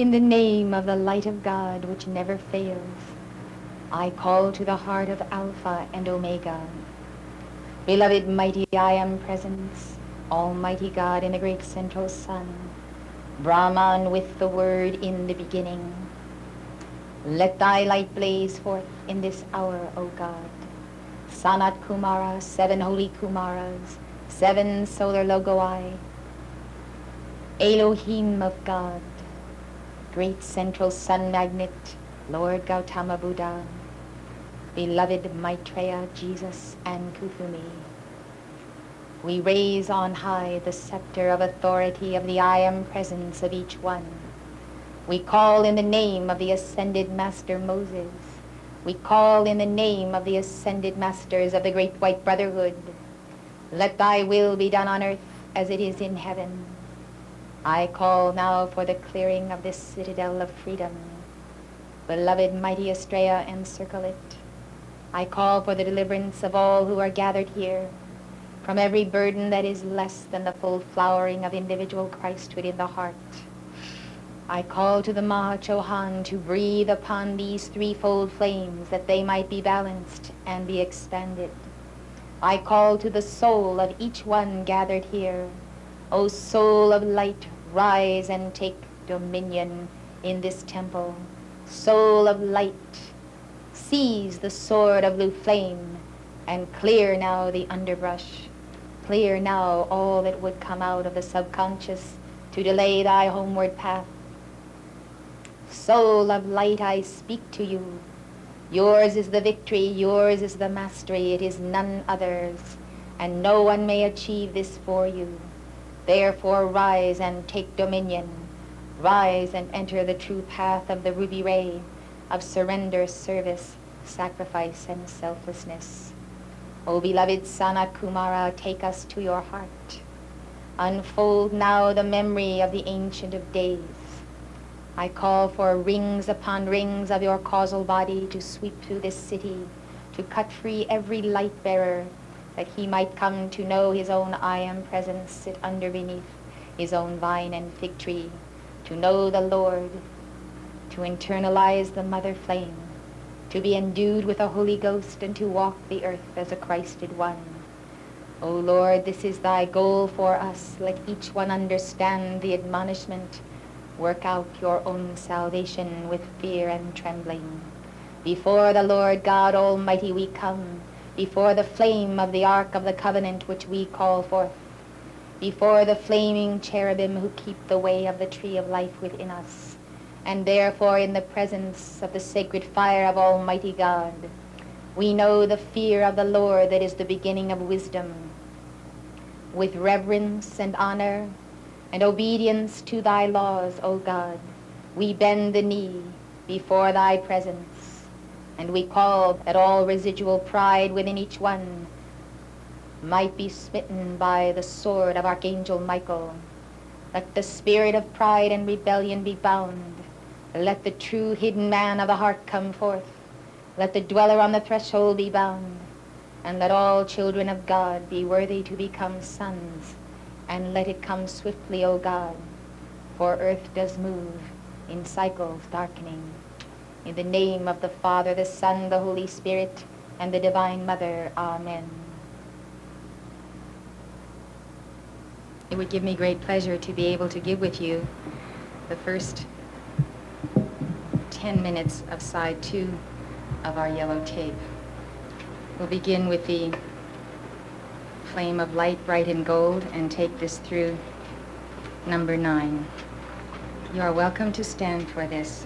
In the name of the light of God which never fails, I call to the heart of Alpha and Omega. Beloved mighty I am presence, Almighty God in the great central sun, Brahman with the word in the beginning. Let thy light blaze forth in this hour, O God. Sanat Kumara, 7 holy Kumaras, 7 solar logoi, Elohim of God, great central sun magnet, Lord Gautama Buddha, beloved Maitreya, Jesus, and Kuthumi. We raise on high the scepter of authority of the I am presence of each one. We call in the name of the ascended Master Moses. We call in the name of the ascended Masters of the Great White Brotherhood. Let thy will be done on earth as it is in heaven. I call now for the clearing of this citadel of freedom. Beloved mighty Estrella, encircle it. I call for the deliverance of all who are gathered here from every burden that is less than the full flowering of individual Christhood in the heart. I call to the Mahachohan to breathe upon these threefold flames that they might be balanced and be expanded. I call to the soul of each one gathered here. O soul of light, rise and take dominion in this temple. Soul of light, seize the sword of blue flame and clear now the underbrush. Clear now all that would come out of the subconscious to delay thy homeward path. Soul of light, I speak to you. Yours is the victory, yours is the mastery, it is none other's, and no one may achieve this for you. Therefore rise and take dominion. Rise and enter the true path of the ruby ray of surrender, service, sacrifice, and selflessness. O beloved Sanat Kumara, take us to your heart. Unfold now the memory of the Ancient of Days. I call for rings upon rings of your causal body to sweep through this city, to cut free every light bearer, that he might come to know his own I am presence, sit under beneath his own vine and fig tree, to know the Lord, to internalize the mother flame, to be endued with the Holy Ghost, and to walk the earth as a Christed one. O Lord, this is thy goal for us. Let each one understand the admonishment. Work out your own salvation with fear and trembling. Before the Lord God Almighty we come, before the flame of the Ark of the Covenant which we call forth, before the flaming cherubim who keep the way of the tree of life within us, and therefore in the presence of the sacred fire of Almighty God, we know the fear of the Lord that is the beginning of wisdom. With reverence and honor and obedience to thy laws, O God, we bend the knee before thy presence, and we call that all residual pride within each one might be smitten by the sword of Archangel Michael. Let the spirit of pride and rebellion be bound. Let the true hidden man of the heart come forth. Let the dweller on the threshold be bound, and let all children of God be worthy to become sons. And let it come swiftly, O God, for earth does move in cycles darkening. In the name of the Father, the Son, the Holy Spirit, and the Divine Mother. Amen. It would give me great pleasure to be able to give with you the first 10 minutes of side 2 of our yellow tape. We'll begin with the flame of light bright in gold and take this through number 9. You are welcome to stand for this.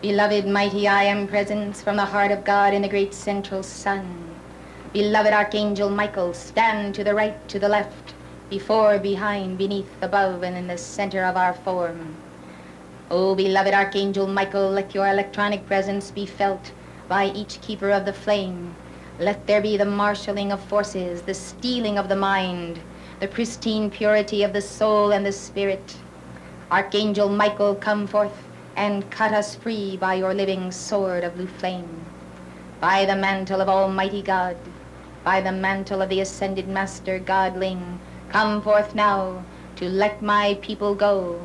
Beloved mighty I am presence from the heart of God in the great central sun. Beloved Archangel Michael, stand to the right, to the left, before, behind, beneath, above, and in the center of our form. O beloved Archangel Michael, let your electronic presence be felt by each keeper of the flame. Let there be the marshalling of forces, the steeling of the mind, the pristine purity of the soul and the spirit. Archangel Michael, come forth and cut us free by your living sword of blue flame. By the mantle of Almighty God, by the mantle of the ascended Master Godling, come forth now to let my people go.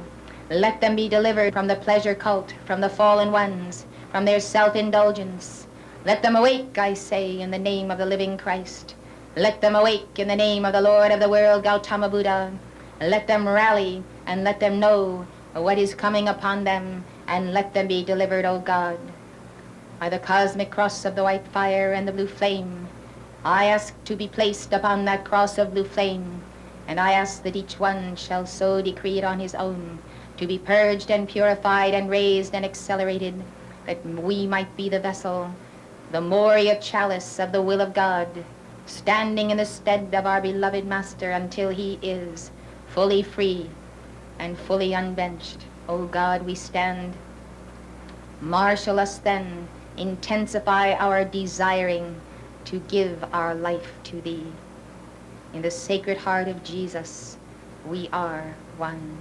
Let them be delivered from the pleasure cult, from the fallen ones, from their self-indulgence. Let them awake, I say, in the name of the living Christ. Let them awake in the name of the Lord of the world, Gautama Buddha. Let them rally and let them know what is coming upon them, and let them be delivered, O God. By the cosmic cross of the white fire and the blue flame, I ask to be placed upon that cross of blue flame, and I ask that each one shall so decree it on his own, to be purged and purified and raised and accelerated, that we might be the vessel, the Morya chalice of the will of God, standing in the stead of our beloved Master until he is fully free and fully unbenched. O God, we stand. Marshal us then, intensify our desiring to give our life to thee. In the Sacred Heart of Jesus, we are one.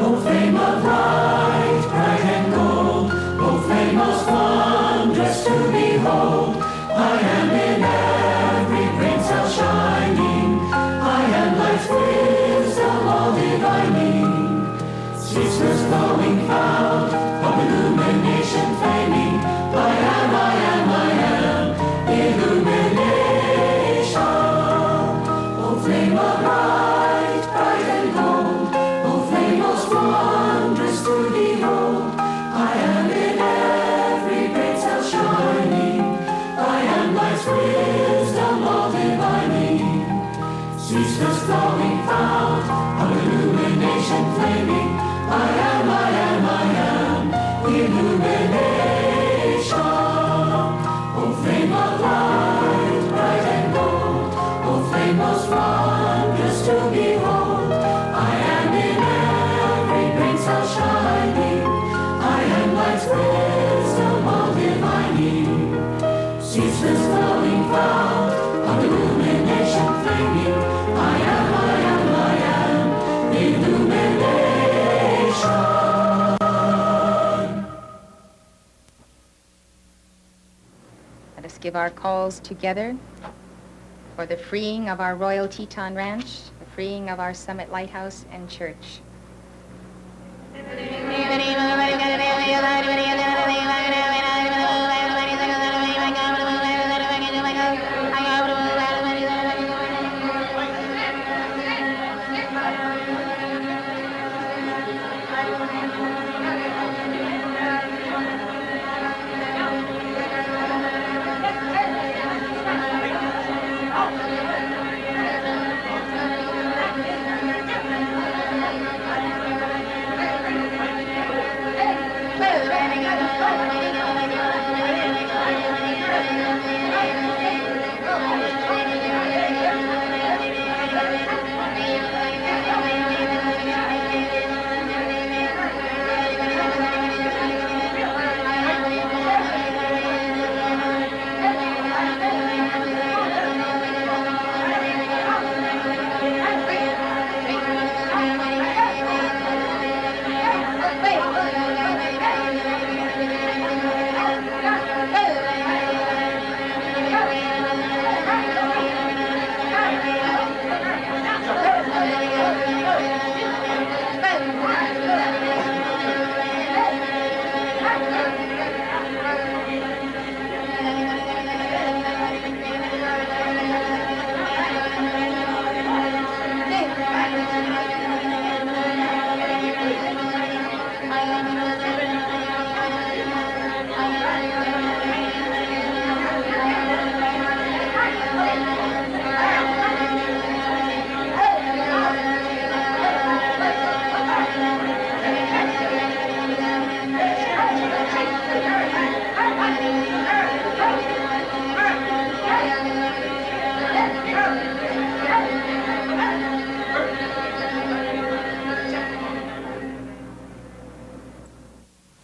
O flame of light, bright and gold, O flame most wondrous to behold, I am in every brain cell shining, I am life's wisdom all divining, ceaseless glowing cloud of illumination flaming, I am illumination. O flame of light, bright and gold, O flame most wondrous to behold, I am in every great cell shining, I am life's wisdom all divining, ceaseless glowing cloud of illumination flaming, I am illumination. O flame of light, bright and gold, O flame most wondrous to behold, I am in every brain cell shining, I am life's wisdom all divining, ceaseless glowing cloud of illumination flaming, I am illumination. Let us give our calls together for the freeing of our Royal Teton Ranch, the freeing of our Summit Lighthouse and Church.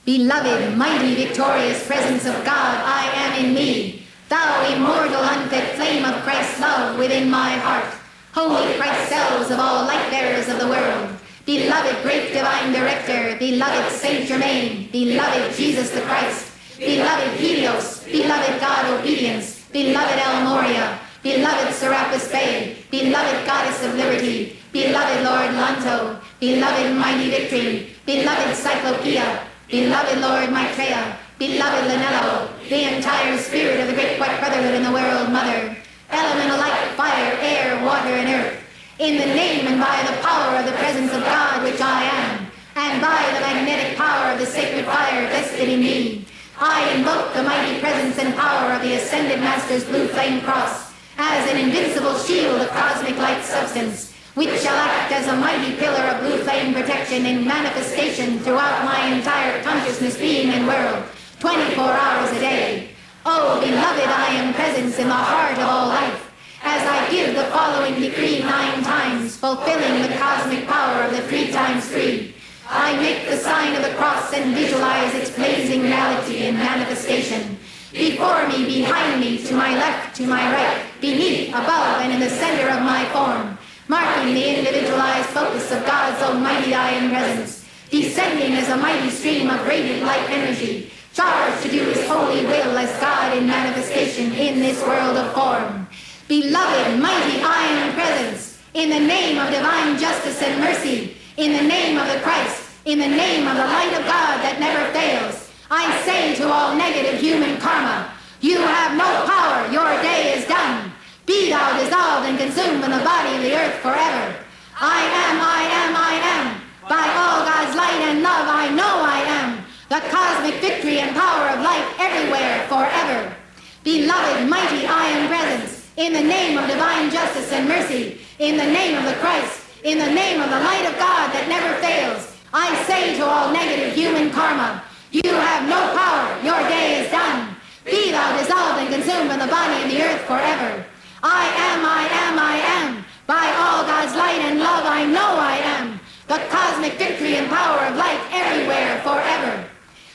Beloved, mighty, victorious presence of God, I am in me. Thou immortal, unfed flame of Christ's love within my heart. Holy Christ cells of all light bearers of the world, beloved great divine director, beloved Saint Germain, beloved Jesus the Christ, beloved Helios, beloved God Obedience, beloved El Morya, beloved Serapis Bey, beloved Goddess of Liberty, beloved Lord Lanto, beloved Mighty Victory, beloved Cyclopeia, beloved Lord Maitreya, beloved Lanello, the entire spirit of the great white brotherhood in the world mother, elemental light, fire, air, water, and earth, in the name and by the power of the presence of God which I am, and by the magnetic power of the sacred fire vested in me, I invoke the mighty presence and power of the Ascended Master's blue flame cross as an invincible shield of cosmic light substance, which shall act as a mighty pillar of blue flame protection in manifestation throughout my entire consciousness, being, and world, 24 hours a day. Oh, beloved, I am presence in the heart of all life, as I give the following decree 9 times, fulfilling the cosmic power of the 3 times 3. I make the sign of the cross and visualize its blazing reality in manifestation. Before me, behind me, to my left, to my right, beneath, above, and in the center of my form, marking the individualized focus of God's almighty I Am presence, descending as a mighty stream of radiant light energy, charged to do His holy will as God in manifestation in this world of form. Beloved, mighty I Am presence, in the name of divine justice and mercy, in the name of the Christ, in the name of the light of God that never fails, I say to all negative human karma, you have no power, your day is done. Be thou dissolved and consumed in the body of the earth forever. I am, I am, I am. By all God's light and love, I know I am. The cosmic victory and power of light everywhere forever. Beloved, mighty I Am presence, in the name of divine justice and mercy, in the name of the Christ, in the name of the light of God that never fails, I say to all negative human karma, you have no power, your day is done. Be thou dissolved and consumed in the body of the earth forever. I am, I am, I am. By all God's light and love, I know I am. The cosmic victory and power of light everywhere forever.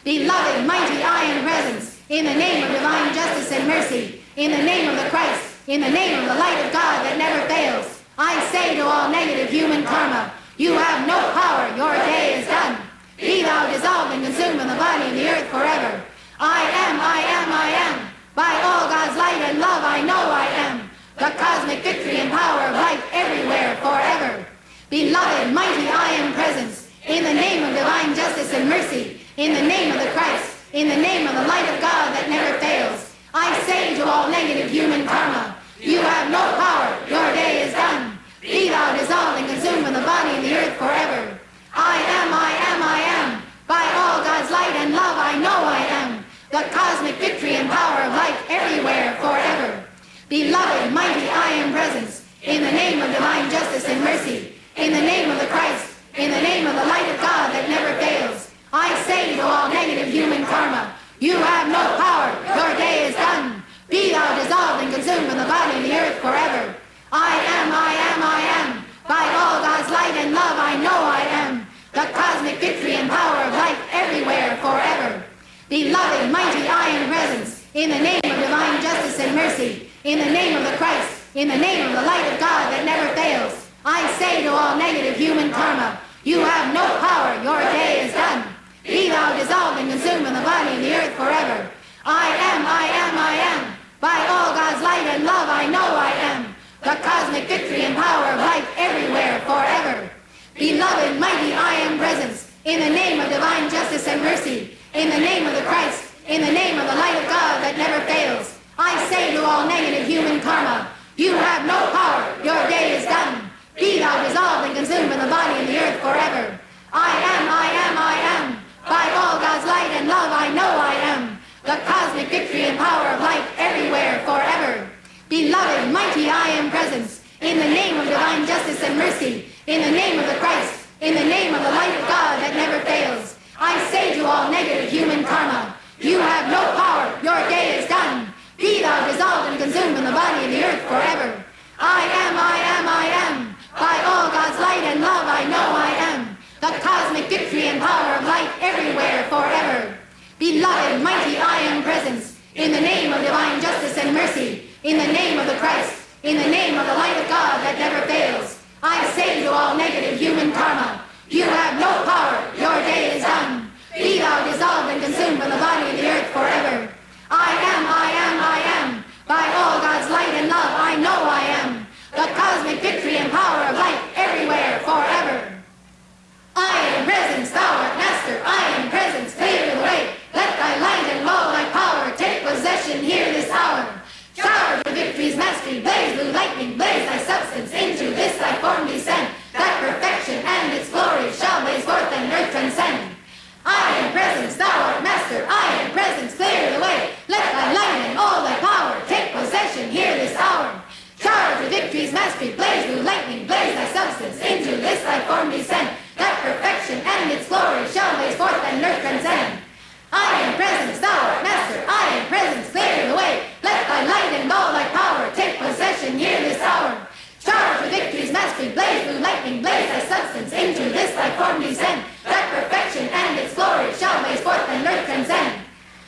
Beloved, mighty I Am presence, in the name of divine justice and mercy, in the name of the Christ, in the name of the light of God that never fails, I say to all negative human karma, you have no power, your day is done. Be thou dissolved and consumed in the body of the earth forever. I am, I am, I am. By all God's light and love, I know I am. The cosmic victory and power of light everywhere forever. Beloved, mighty I Am presence, in the name of divine justice and mercy, in the name of the Christ, in the name of the light of God that never fails, I say to all negative human karma, you have no power, your day is done. Be thou dissolved and consumed in the body of the earth forever. I am, I am, I am. By all God's light and love, I know I am. The cosmic victory and power of light everywhere forever. Beloved, mighty I Am presence, in the name of divine justice and mercy, in the name of the Christ, in the name of the light of God that never fails, I say to all negative human karma, you have no power, your day is done. Be thou dissolved and consumed in the body of the earth forever. I am, I am, I am. By all God's light and love, I know I am. The cosmic victory and power of light everywhere forever. Beloved, mighty I Am presence, in the name of divine justice and mercy, in the name of the Christ, in the name of the light of God that never fails, I say to all negative human karma, you have no power, your day is done. Be thou dissolved and consumed in the body of the earth forever. I am, I am, I am. By all God's light and love, I know I am. The cosmic victory and power of light everywhere forever. Beloved, mighty I Am presence, in the name of divine justice and mercy, in the name of the Christ, in the name of the light of God that never fails, I say to all negative human karma, you have no power, your day is done. Be thou dissolved and consumed in the body of the earth forever. I am, I am, I am. By all God's light and love, I know I am. The cosmic victory and power of light everywhere forever. Beloved, mighty I Am presence, in the name of divine justice and mercy, in the name of the Christ, in the name of the light of God that never fails, I say to all negative human karma, you have no power, your day is done. Be thou dissolved and consumed in the body of the earth forever. I am, I am, I am. By all God's light and love, I know I am. The cosmic victory and power of light everywhere forever. Beloved, mighty I Am presence, in the name of divine justice and mercy, in the name of the Christ, in the name of the light of God that never fails, I say to all negative human karma, You have no power. Your day is done. Be thou dissolved and consumed from the body of the earth forever. I am, I am, I am. By all God's light and love, I know I am. The cosmic victory and power of light everywhere, forever. I am presence, thou art master. I am presence, clear the way. Let thy light and all thy power take possession here this hour. Charge with victory's mastery, blaze blue lightning, blaze thy substance into this thy form descend. That perfection and its glory shall blaze forth and earth transcend. I am presence, thou art master. I am presence, clear the way. Let thy light and all thy power take possession here this hour. Charge with victory's mastery, blaze blue lightning, blaze thy substance into this thy form descend. That perfection and its glory shall blaze forth and earth transcend. I am presence, thou art master. I am presence, clear the way. Let thy light and all thy power take possession here this hour. Charge with victory's mastery, blaze blue lightning, blaze thy substance into this thy form descend. That perfection and its glory shall blaze forth and earth transcend.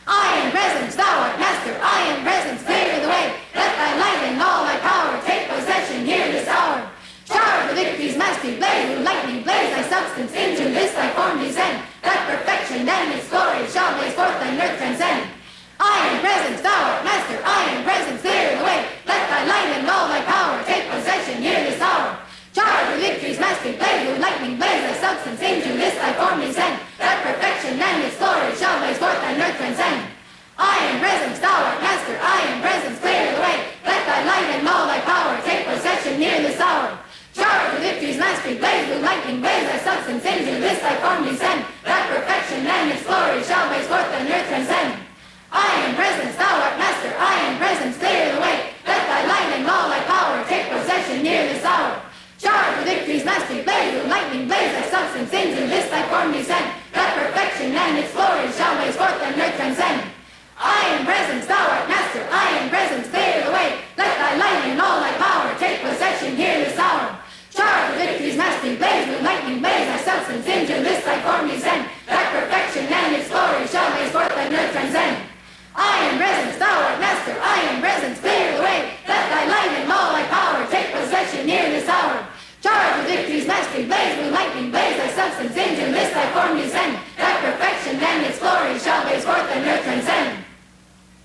I am presence, thou art master. I am presence, clear the way. Let thy light and all thy power take possession here this hour. Charge with victory's mastery, blaze blue lightning, blaze thy substance into this thy form descend. That perfection and its glory shall blaze forth and earth transcend. I am presence, thou art master. I am presence, clear the way. Let thy light and all thy power take possession here this hour. Charge with victory's mastery, blaze blue lightning, blaze thy substance into this thy form descend. That perfection and its glory shall blaze forth and earth transcend. I am presence, thou art master. I am presence, clear the way. Let thy light and all thy power take possession here this hour. Charge with victory's mastery, blaze blue lightning, blaze thy substance into this thy form descend. That perfection and its glory shall blaze forth and earth transcend. I am presence, thou art master. I am presence, clear the way. Let thy light and all thy power take possession here this hour. Charge with victory's mastery, blaze blue lightning, blaze thy substance into this thy form descend. That perfection and its glory shall blaze forth and earth transcend. I am presence, thou art master. I am presence, clear the way. Let thy light and all thy power take possession here this hour. Charge with victory's mastery, blaze blue lightning, blaze thy substance into this thy form descend. That perfection and its glory shall blaze forth and earth transcend. I am presence, thou art master. I am presence, clear the way. Let thy light and all thy power take possession here this hour. Charge with victory's mastery, blaze blue lightning, blaze thy substance into this thy form descend. That perfection and its glory shall blaze forth and earth transcend.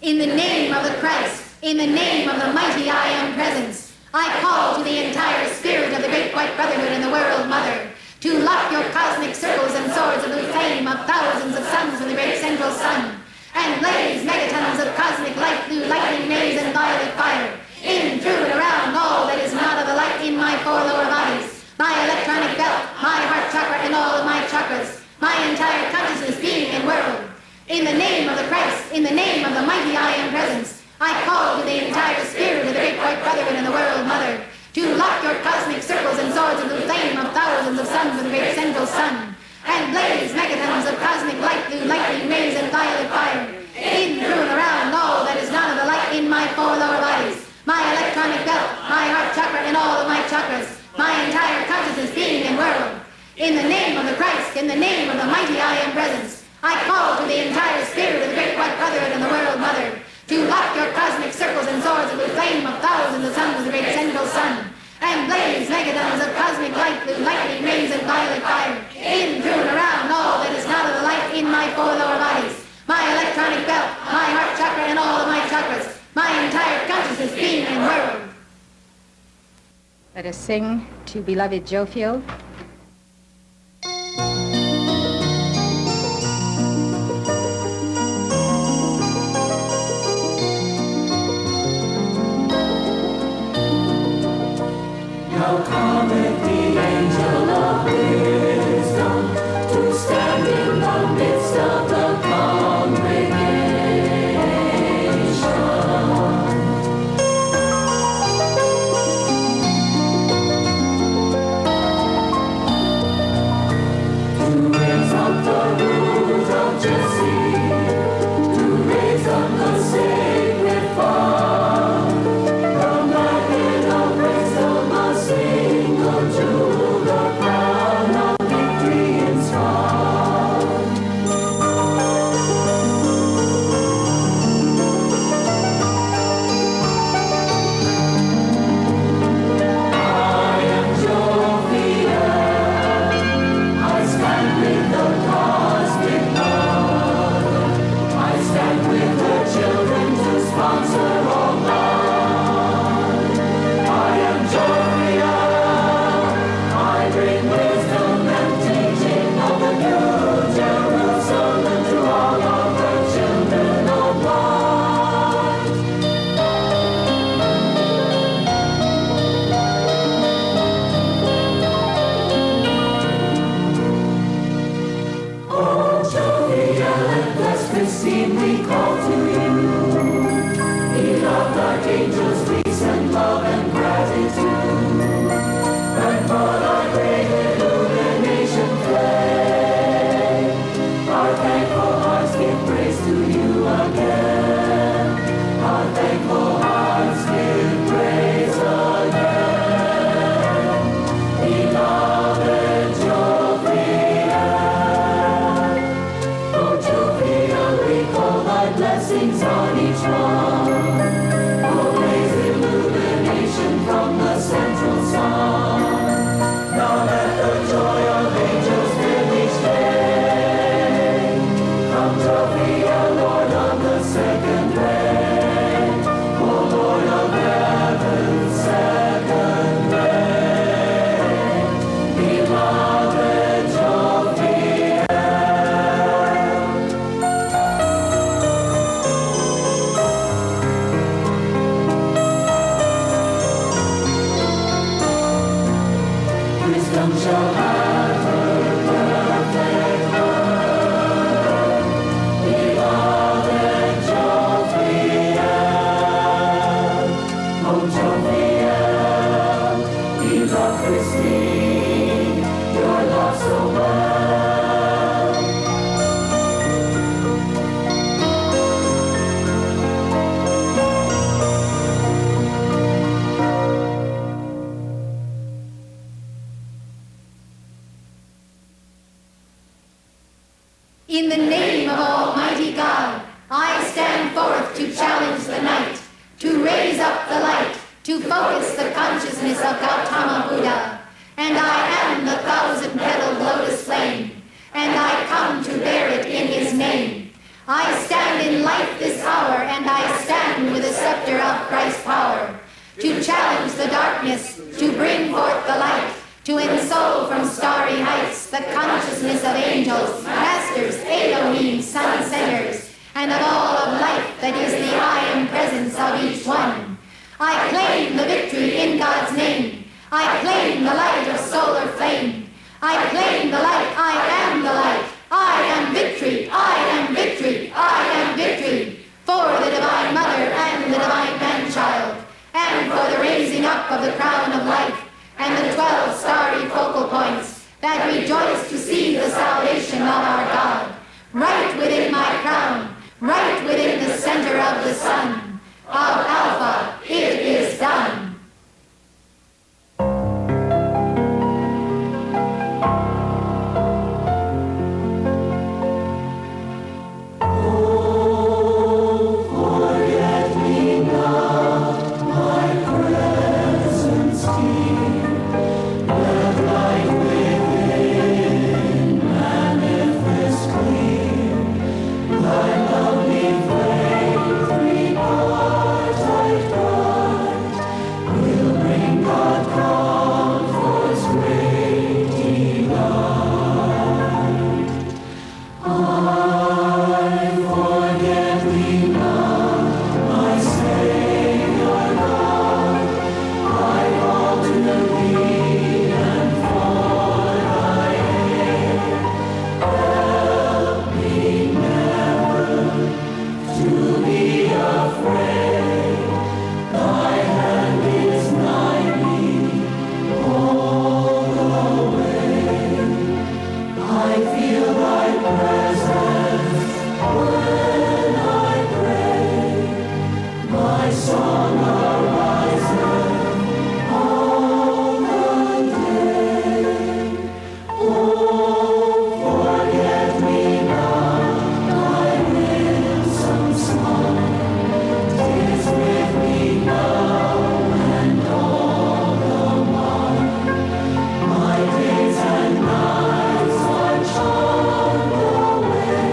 In the name of the Christ, in the name of the mighty I am presence, I call to the entire spirit of the great white brotherhood and the world mother to lock your cosmic circles and swords of the flame of thousands of suns from the great central sun, and blaze megatons of cosmic light through lightning rays and violet fire, in, through, and around all that is not of the light in my four lower bodies, my electronic belt, my heart chakra, and all of my chakras, my entire consciousness, being, and world. In the name of the Christ, in the name of the mighty I am presence, I call to the entire spirit of the great white brotherhood and the world mother to lock your cosmic circles and swords into the flame of thousands of suns from the great central sun, and blaze megatons of cosmic light through lightning rays and violet fire, in, through, and around all that is not of the light in my four lower bodies, my electronic belt, my heart chakra, and all of my chakras, my entire consciousness, being, and world. In the name of the Christ, in the name of the mighty I am presence, I call to the entire spirit of the great white brotherhood and the world mother to lock your cosmic circles and swords into the flame of thousands of suns of the great central sun, and blaze megatons of cosmic light through lightning rays and violet fire, in, through, and around all that is not of the light in my four lower bodies, my electronic belt, my heart chakra, and all of my chakras, my entire consciousness, being, and world. Let us sing to beloved Jofiel. Now cometh the angel of wisdom to stand in the midst of the congregation. Now cometh call to you. Beloved archangels, we send love and gratitude. And for thy great illumination flame, our thankful hearts give praise to you again. Our thankful hearts give praise again. Beloved Jovial, O Jovial, we call thy blessings on each one. O blaze illumination from the central sun. Now let the joy of angels fill each day. Come Jovial, Lord of the second ray. O Lord of heaven's second ray. Beloved Jovial. Wisdom shall have her perfect birth. Beloved Jovial, O Jovial, we love Christine, your love so well. In the name of Almighty God, I stand forth to challenge the night, to raise up the light, to focus the consciousness of Gautama Buddha. And I am the thousand-petaled lotus flame, and I come to bear it in his name. I stand in light this hour, and I stand with the scepter of Christ's power, to challenge the darkness, to bring forth the light, to ensoul from starry heights the consciousness of angels, masters, Elohim, sun centers, and of all of life that is the I am presence of each one. I claim the victory in God's name. I claim the light of solar flame. I claim the light. I am the light. I am victory. I am victory. I am victory. For the Divine Mother and the Divine Man-Child, and for the raising up of the crown of life, and the 12 starry focal points that rejoice to see the salvation of our God. Right within my crown, right within the center of the sun, of Alpha, it is done. Days and nights are charmed away.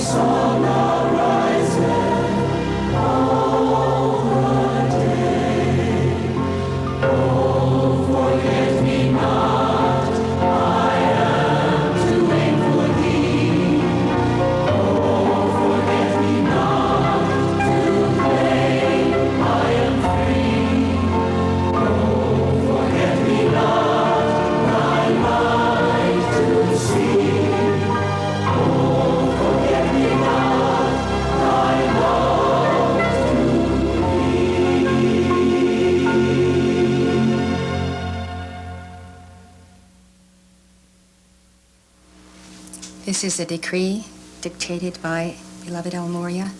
sun ariseth all the day. Oh, forget me not, I am to aim for thee. Oh, forget me not, to claim I am free. Oh, forget me not, thy light to see. Oh, forget me not, thy love to This is a decree dictated by beloved Morya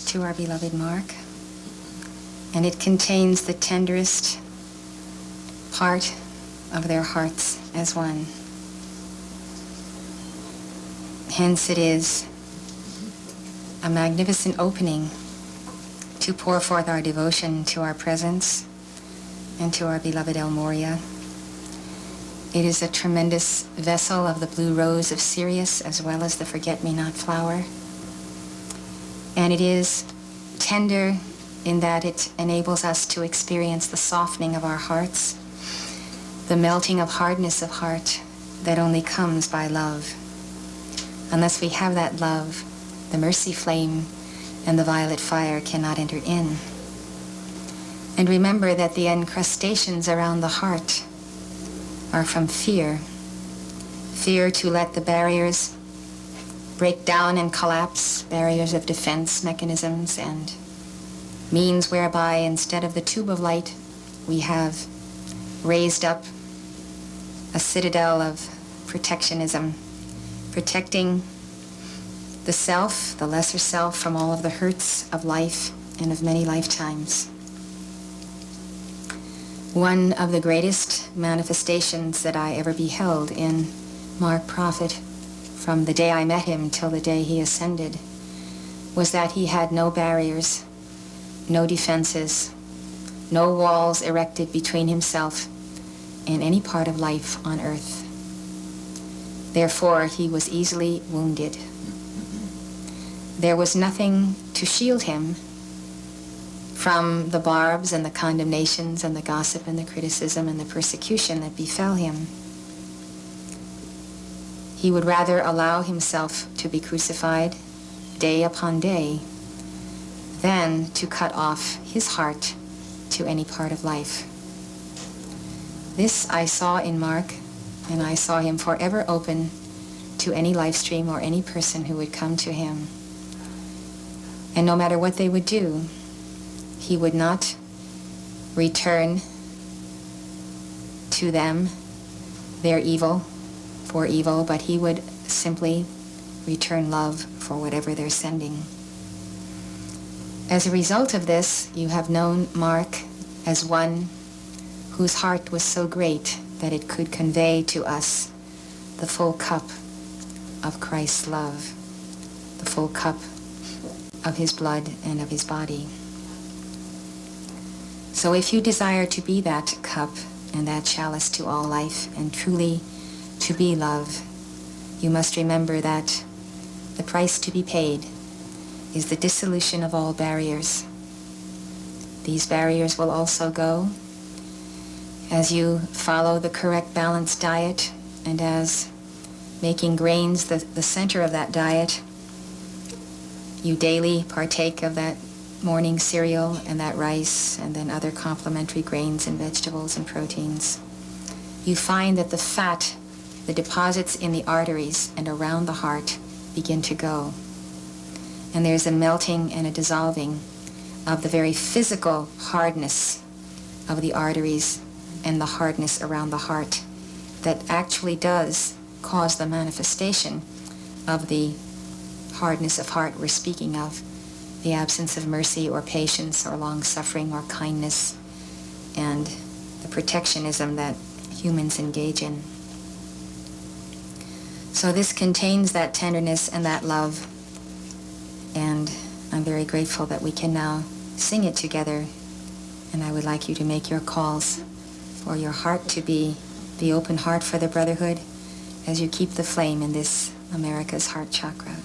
to our beloved Mark, and it contains the tenderest part of their hearts as one. Hence it is a magnificent opening to pour forth our devotion to our presence and to our beloved Morya. It is a tremendous vessel of the blue rose of Sirius as well as the forget-me-not flower. And it is tender in that it enables us to experience the softening of our hearts, the melting of hardness of heart that only comes by love. Unless we have that love, the mercy flame and the violet fire cannot enter in. And remember that the encrustations around the heart are from fear. Fear to let the barriers break down and collapse, barriers of defense mechanisms and means whereby instead of the tube of light, we have raised up a citadel of protectionism, protecting the self, the lesser self, from all of the hurts of life and of many lifetimes. One of the greatest manifestations that I ever beheld in Mark Prophet, from the day I met him till the day he ascended, was that he had no barriers, no defenses, no walls erected between himself and any part of life on earth. Therefore, he was easily wounded. There was nothing to shield him from the barbs and the condemnations and the gossip and the criticism and the persecution that befell him. He would rather allow himself to be crucified day upon day than to cut off his heart to any part of life. This I saw in Mark, and I saw him forever open to any live stream or any person who would come to him. And no matter what they would do, he would not return to them their evil for evil, but he would simply return love for whatever they're sending. As a result of this, you have known Mark as one whose heart was so great that it could convey to us the full cup of Christ's love, the full cup of his blood and of his body. So if you desire to be that cup and that chalice to all life and truly to be love, you must remember that the price to be paid is the dissolution of all barriers. These barriers will also go as you follow the correct balanced diet, and as making grains the center of that diet, you daily partake of that morning cereal and that rice and then other complementary grains and vegetables and proteins. You find that the fat, the deposits in the arteries and around the heart begin to go. And there's a melting and a dissolving of the very physical hardness of the arteries and the hardness around the heart that actually does cause the manifestation of the hardness of heart we're speaking of, the absence of mercy or patience or long-suffering or kindness, and the protectionism that humans engage in. So this contains that tenderness and that love, and I'm very grateful that we can now sing it together, and I would like you to make your calls for your heart to be the open heart for the brotherhood as you keep the flame in this America's heart chakra.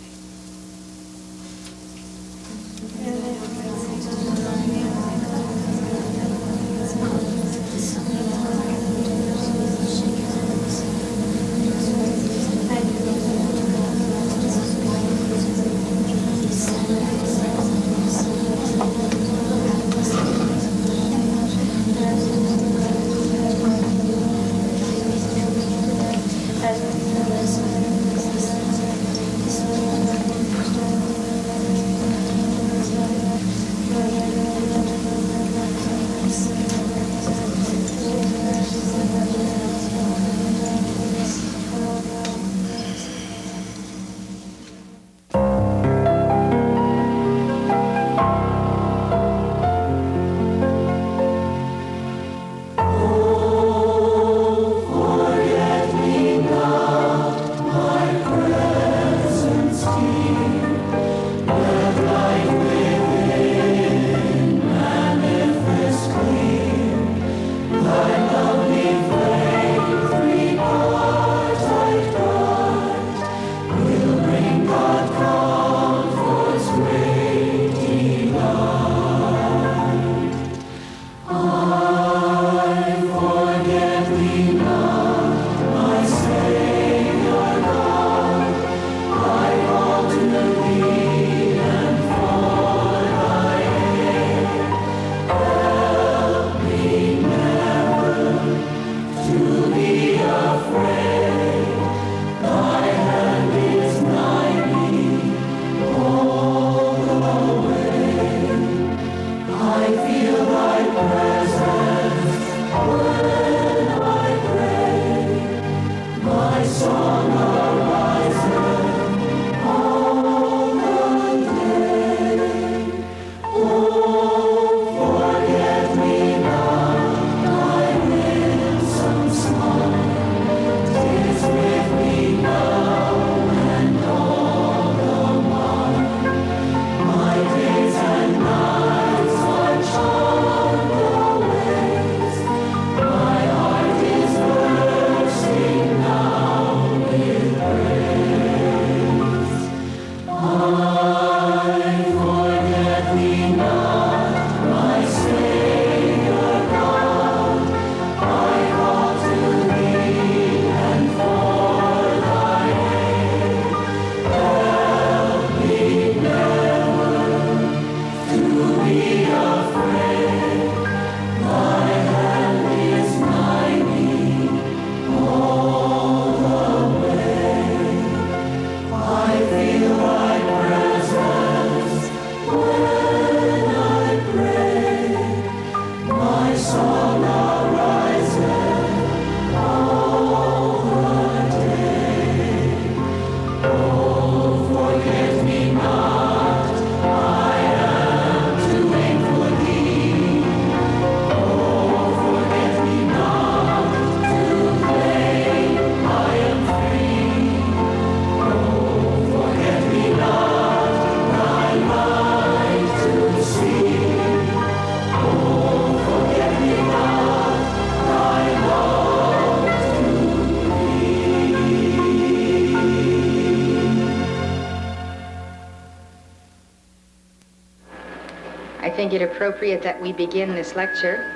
I think it appropriate that we begin this lecture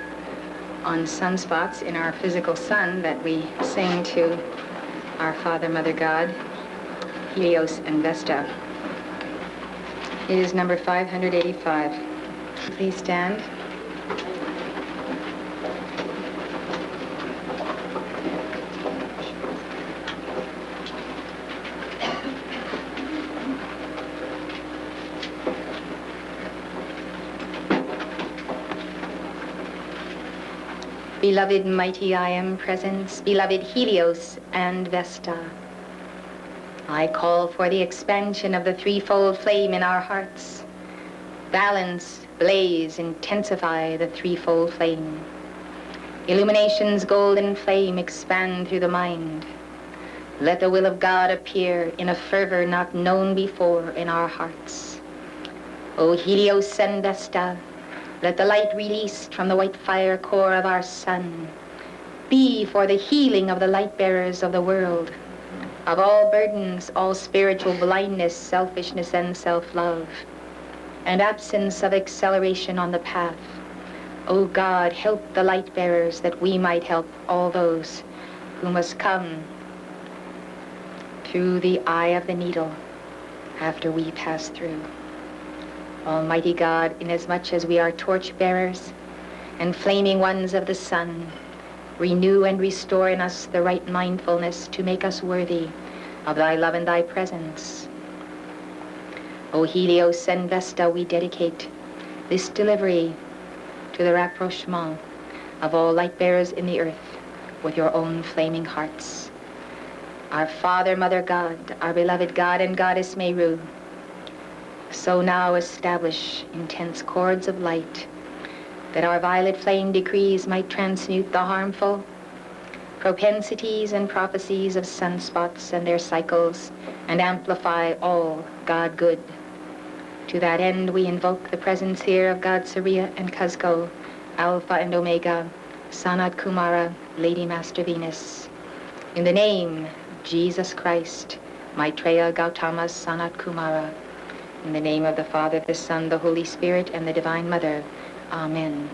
on sunspots in our physical sun, that we sing to our Father, Mother God, Helios and Vesta. It is number 585. Please stand. Beloved mighty I am presence, beloved Helios and Vesta, I call for the expansion of the threefold flame in our hearts. Balance, blaze, intensify the threefold flame. Illumination's golden flame expand through the mind. Let the will of God appear in a fervor not known before in our hearts. O Helios and Vesta, let the light released from the white fire core of our sun be for the healing of the light bearers of the world, of all burdens, all spiritual blindness, selfishness, and self-love, and absence of acceleration on the path. O God, help the light bearers that we might help all those who must come through the eye of the needle after we pass through. Almighty God, inasmuch as we are torch bearers and flaming ones of the sun, renew and restore in us the right mindfulness to make us worthy of thy love and thy presence. O Helios and Vesta, we dedicate this delivery to the rapprochement of all light bearers in the earth with your own flaming hearts. Our Father, Mother God, our beloved God and Goddess Meru, so now establish intense cords of light that our violet flame decrees might transmute the harmful propensities and prophecies of sunspots and their cycles and amplify all God good. To that end, we invoke the presence here of God Surya and Cuzco, Alpha and Omega, Sanat Kumara, Lady Master Venus. In the name of Jesus Christ, Maitreya Gautama Sanat Kumara. In the name of the Father, the Son, the Holy Spirit, and the Divine Mother. Amen.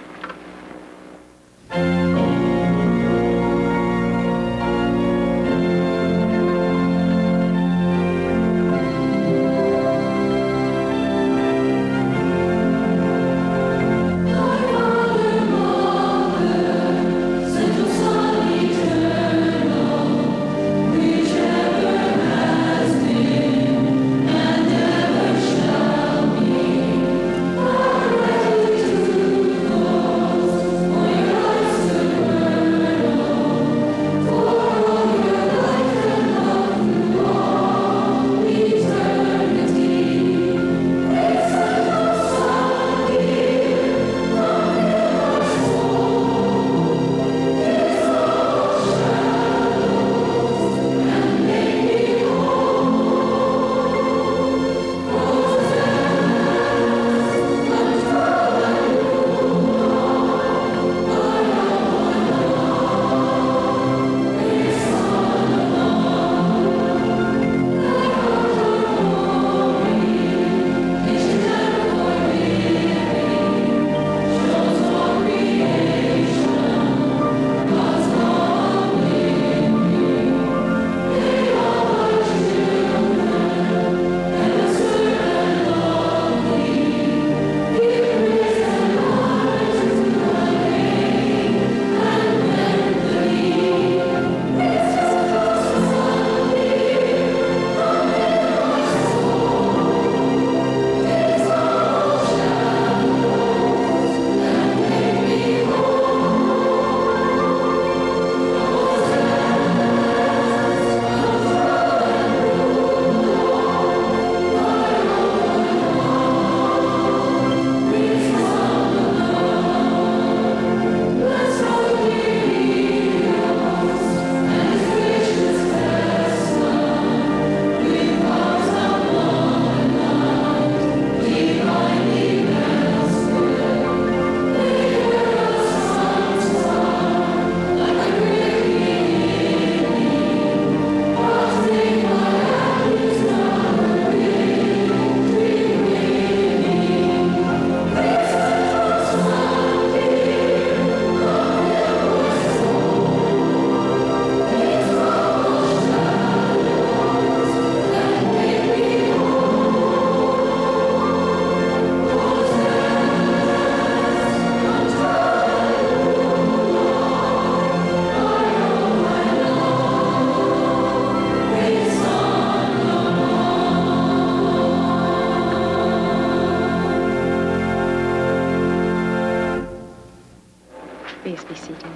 Please be seated.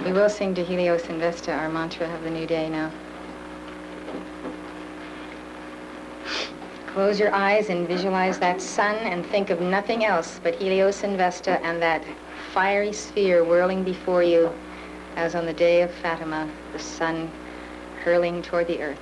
We will sing to Helios and Vesta, our mantra of the new day now. Close your eyes and visualize that sun and think of nothing else but Helios and Vesta and that fiery sphere whirling before you as on the day of Fatima, the sun hurling toward the earth.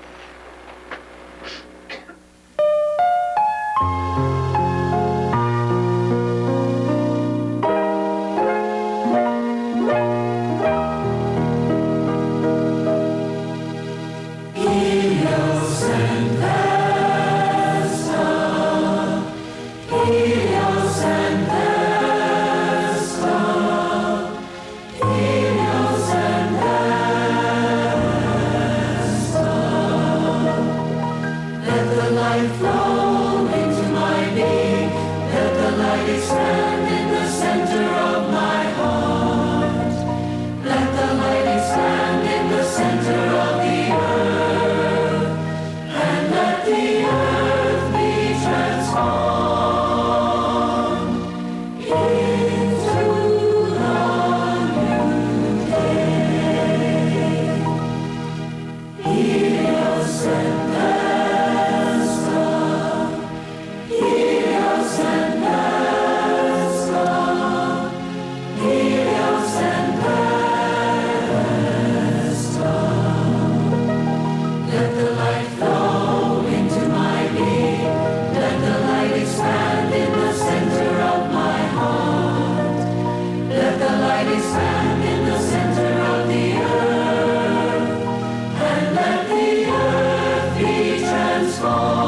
Transform.